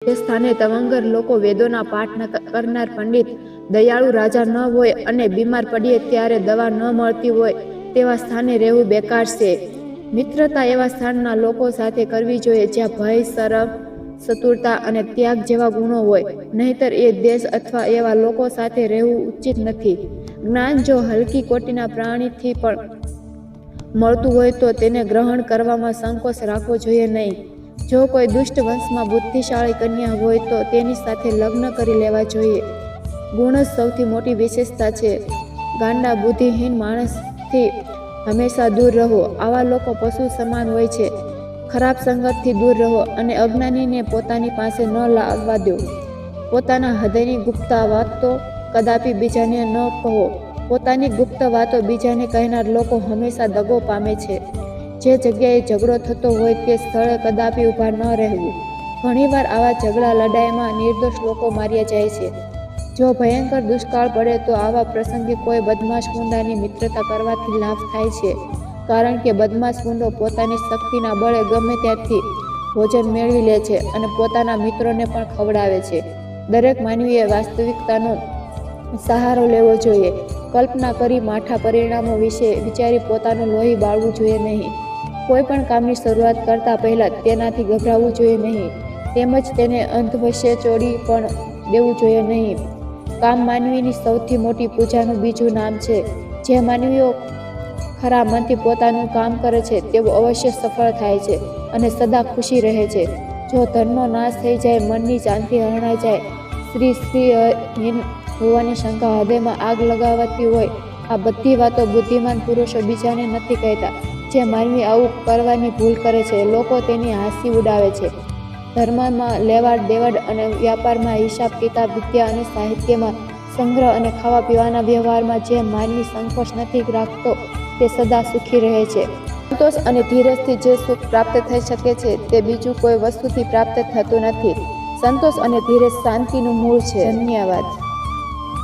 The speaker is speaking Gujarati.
જે સ્થાને તવંગર લોકો, વેદોના પાઠ કરનાર પંડિત, દયાળુ રાજા ન હોય અને બીમાર પડીએ ત્યારે દવા ન મળતી હોય તેવા સ્થાને રહેવું બેકાર છે. મિત્રતા એવા સ્થાનના લોકો સાથે કરવી જોઈએ જ્યાં ભય, શરમ, ચતુરતા અને ત્યાગ જેવા ગુણો હોય, નહીતર એ દેશ અથવા એવા લોકો સાથે રહેવું ઉચિત નથી. જ્ઞાન જો હલકી કોટીના પ્રાણીથી પણ મળતું હોય તો તેને ગ્રહણ કરવામાં સંકોચ રાખવો જોઈએ નહીં. જો કોઈ દુષ્ટ વંશમાં બુદ્ધિશાળી કન્યા હોય તો તેની સાથે લગ્ન કરી લેવા જોઈએ. ગુણ જ સૌથી મોટી વિશેષતા છે. ગાંડા બુદ્ધિહીન માણસથી હંમેશા દૂર રહો. આવા લોકો પશુ સમાન હોય છે. ખરાબ સંગતથી દૂર રહો અને અજ્ઞાનીને પોતાની પાસે ન લાવવા દો. પોતાના હૃદયની ગુપ્ત વાતો કદાપી બીજાને ન કહો. પોતાની ગુપ્ત વાતો બીજાને કહેનાર લોકો હંમેશા દગો પામે છે. જે જગ્યાએ ઝઘડો થતો હોય તે સ્થળે કદાપી ઊભા ન રહેવું. ઘણીવાર આવા ઝઘડા લડાઈમાં નિર્દોષ લોકો માર્યા જાય છે. જો ભયંકર દુષ્કાળ પડે તો આવા પ્રસંગે કોઈ બદમાશ ગુંડાની મિત્રતા કરવાથી લાભ થાય છે. કારણ કે બદમાશ ગુંડો પોતાની શક્તિના બળે ગમે ત્યાંથી ભોજન મેળવી લે છે અને પોતાના મિત્રોને પણ ખવડાવે છે. દરેક માનવીએ વાસ્તવિકતાનો સહારો લેવો જોઈએ. કલ્પના કરી માઠા પરિણામો વિશે વિચારી પોતાનું લોહી બાળવું જોઈએ નહીં. કોઈ પણ કામની શરૂઆત કરતા પહેલા તેનાથી ગભરાવવું જોઈએ નહીં. તેમજ તેને અંધવશે ચોડી પણ દેવું જોઈએ નહીં. કામ માનવીની સૌથી મોટી પૂજાનું બીજું નામ છે. જે માનવીઓ ખરા મનથી પોતાનું કામ કરે છે તેઓ અવશ્ય સફળ થાય છે અને સદા ખુશી રહે છે. જો ધનનો નાશ થઈ જાય, મનની શાંતિ હરણાઈ જાય, સ્ત્રીહીન હોવાની શંકા હૃદયમાં આગ લગાવતી હોય, આ બધી વાતો બુદ્ધિમાન પુરુષો બીજાને નથી કહેતા. જે માનવી આવું કરવાની ભૂલ કરે છે, લોકો તેની હાંસી ઉડાવે છે. ધર્મમાં લેવાડ દેવાડ અને વ્યાપારમાં હિસાબ કિતાબ, વિદ્યા અને સાહિત્યમાં સંગ્રહ અને ખાવા પીવાના વ્યવહારમાં જે માનવી સંકોચ નથી રાખતો તે સદા સુખી રહે છે. સંતોષ અને ધીરજથી જે સુખ પ્રાપ્ત થઈ શકે છે તે બીજું કોઈ વસ્તુથી પ્રાપ્ત થતું નથી. સંતોષ અને ધીરજ શાંતિનું મૂળ છે. ધન્યવાદ.